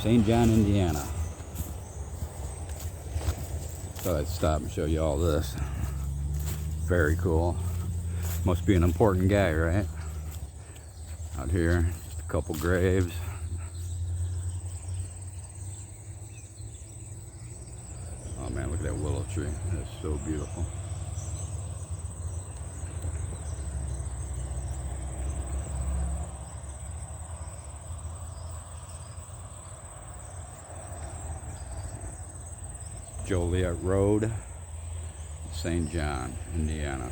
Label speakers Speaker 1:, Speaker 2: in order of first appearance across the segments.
Speaker 1: St. John, Indiana. Thought I'd stop and show you all this. Very cool. Must be an important guy, right? Out here, just a couple graves. Oh man, look at that willow tree. That's so beautiful. Joliet Road, St. John, Indiana.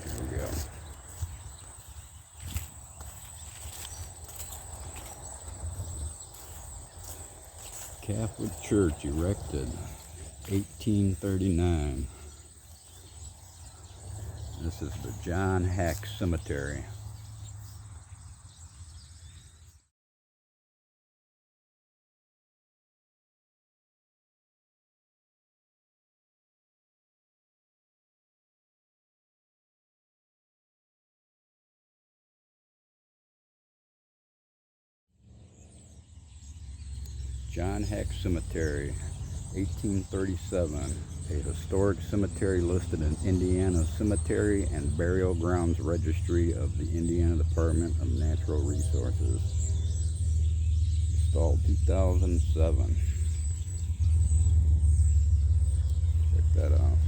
Speaker 1: Here we go. Catholic Church erected 1839. This is the John Hack Cemetery. John Hack Cemetery, 1837, a historic cemetery listed in Indiana Cemetery and Burial Grounds Registry of the Indiana Department of Natural Resources. Installed 2007. Check that out.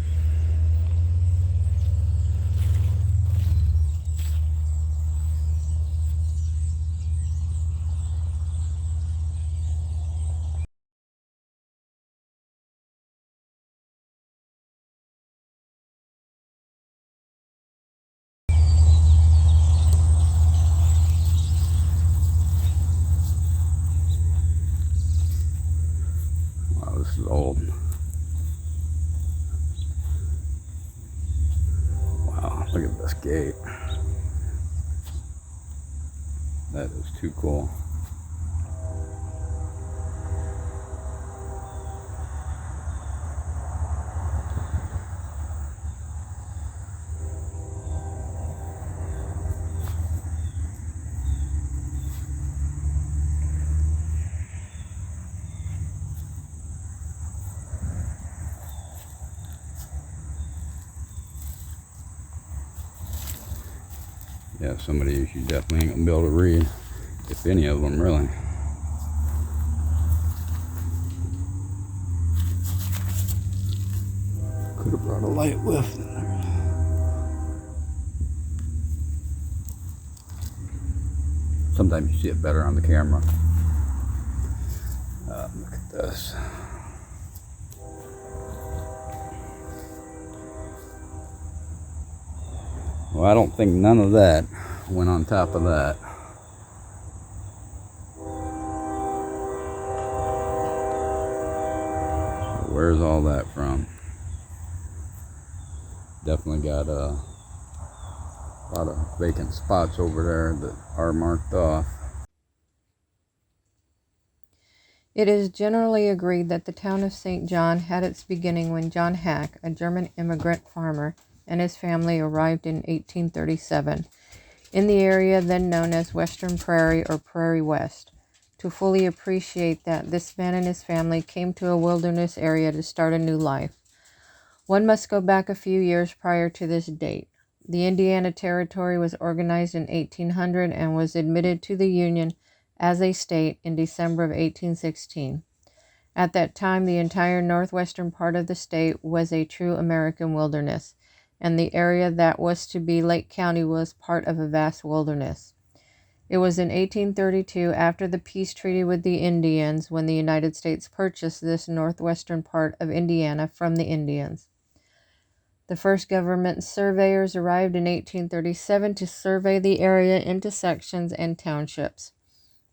Speaker 1: This is old. Wow, look at this gate. That is too cool. Yeah, some of these you definitely ain't gonna be able to read, if any of them really. Could have brought a light with. Sometimes you see it better on the camera. Look at this. Well, I don't think none of that went on top of that. So where's all that from? Definitely got a lot of vacant spots over there that are marked off.
Speaker 2: It is generally agreed that the town of St. John had its beginning when John Hack, a German immigrant farmer, and his family arrived in 1837 in the area then known as Western Prairie or Prairie West. To fully appreciate that, this man and his family came to a wilderness area to start a new life. One must go back a few years prior to this date. The Indiana Territory was organized in 1800 and was admitted to the Union as a state in December of 1816. At that time, the entire northwestern part of the state was a true American wilderness, and the area that was to be Lake County was part of a vast wilderness. It was in 1832, after the peace treaty with the Indians, when the United States purchased this northwestern part of Indiana from the Indians. The first government surveyors arrived in 1837 to survey the area into sections and townships.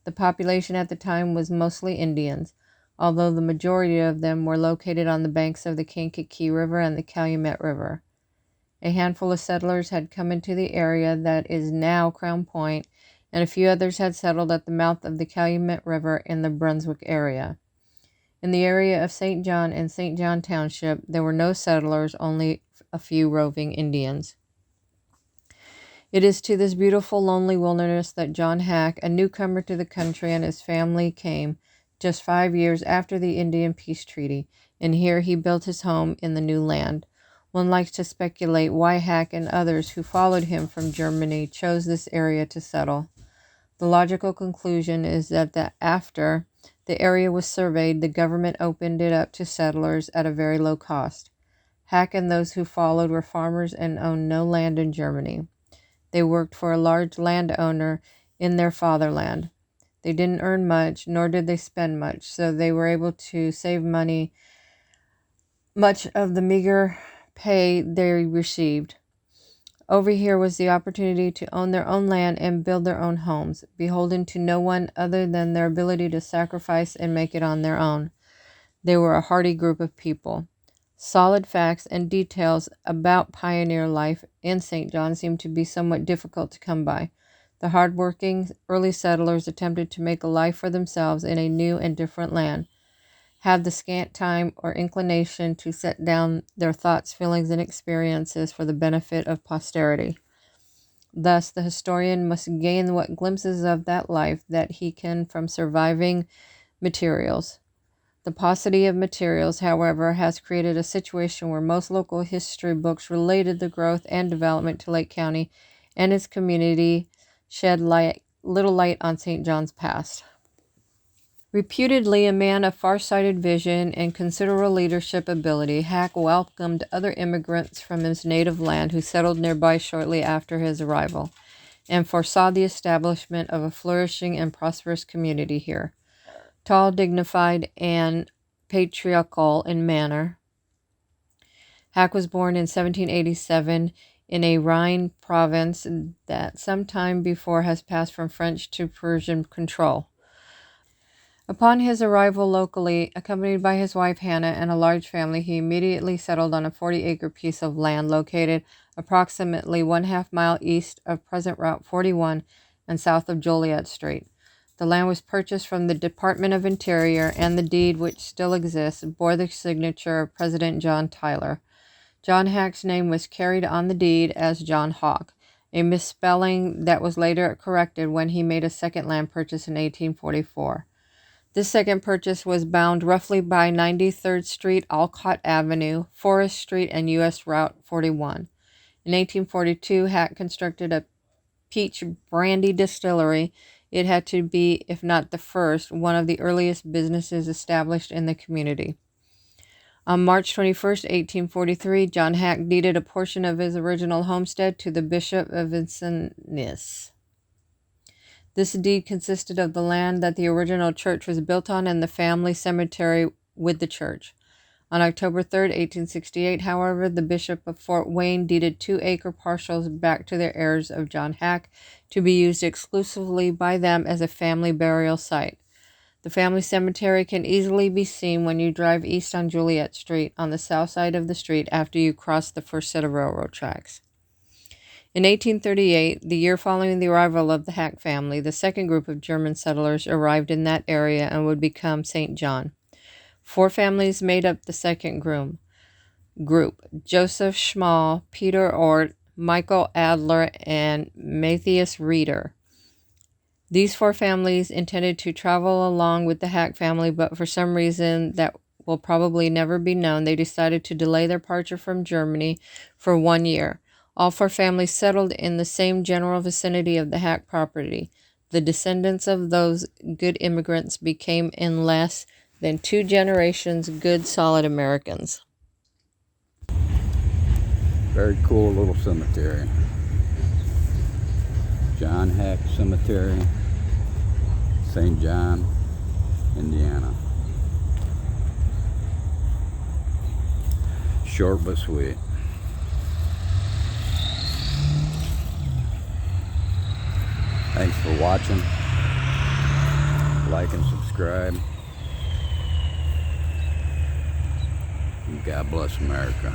Speaker 2: The population at the time was mostly Indians, although the majority of them were located on the banks of the Kankakee River and the Calumet River. A handful of settlers had come into the area that is now Crown Point, and a few others had settled at the mouth of the Calumet River in the Brunswick area. In the area of St. John and St. John Township, there were no settlers, only a few roving Indians. It is to this beautiful, lonely wilderness that John Hack, a newcomer to the country, and his family came just 5 years after the Indian Peace Treaty, and here he built his home in the new land. One likes to speculate why Hack and others who followed him from Germany chose this area to settle. The logical conclusion is that after the area was surveyed, the government opened it up to settlers at a very low cost. Hack and those who followed were farmers and owned no land in Germany. They worked for a large landowner in their fatherland. They didn't earn much, nor did they spend much, so they were able to save money, much of the meager pay they received. Over here was the opportunity to own their own land and build their own homes, beholden to no one other than their ability to sacrifice and make it on their own. They were a hardy group of people. Solid facts and details about pioneer life in St. John seem to be somewhat difficult to come by. The hard-working early settlers attempted to make a life for themselves in a new and different land, had the scant time or inclination to set down their thoughts, feelings, and experiences for the benefit of posterity. Thus, the historian must gain what glimpses of that life that he can from surviving materials. The paucity of materials, however, has created a situation where most local history books related the growth and development to Lake County and its community shed little light on St. John's past. Reputedly a man of far-sighted vision and considerable leadership ability, Hack welcomed other immigrants from his native land who settled nearby shortly after his arrival, and foresaw the establishment of a flourishing and prosperous community here. Tall, dignified, and patriarchal in manner, Hack was born in 1787 in a Rhine province that some time before has passed from French to Persian control. Upon his arrival locally, accompanied by his wife Hannah and a large family, he immediately settled on a 40-acre piece of land located approximately 1/2 mile east of present Route 41 and south of Joliet Street. The land was purchased from the Department of Interior, and the deed, which still exists, bore the signature of President John Tyler. John Hack's name was carried on the deed as John Hawk, a misspelling that was later corrected when he made a second land purchase in 1844. This second purchase was bound roughly by 93rd Street, Alcott Avenue, Forest Street, and U.S. Route 41. In 1842, Hack constructed a peach brandy distillery. It had to be, if not the first, one of the earliest businesses established in the community. On March 21, 1843, John Hack deeded a portion of his original homestead to the Bishop of Vincennes. This deed consisted of the land that the original church was built on and the family cemetery with the church. On October 3, 1868, however, the Bishop of Fort Wayne deeded 2-acre parcels back to their heirs of John Hack to be used exclusively by them as a family burial site. The family cemetery can easily be seen when you drive east on Joliet Street on the south side of the street after you cross the first set of railroad tracks. In 1838, the year following the arrival of the Hack family, the second group of German settlers arrived in that area and would become St. John. 4 families made up the second group. Joseph Schmall, Peter Ort, Michael Adler, and Matthias Reeder. These 4 families intended to travel along with the Hack family, but for some reason that will probably never be known, they decided to delay their departure from Germany for 1 year. All 4 families settled in the same general vicinity of the Hack property. The descendants of those good immigrants became in less than 2 generations good, solid Americans.
Speaker 1: Very cool little cemetery. John Hack Cemetery, St. John, Indiana. Short but sweet. Thanks for watching. Like and subscribe. God bless America.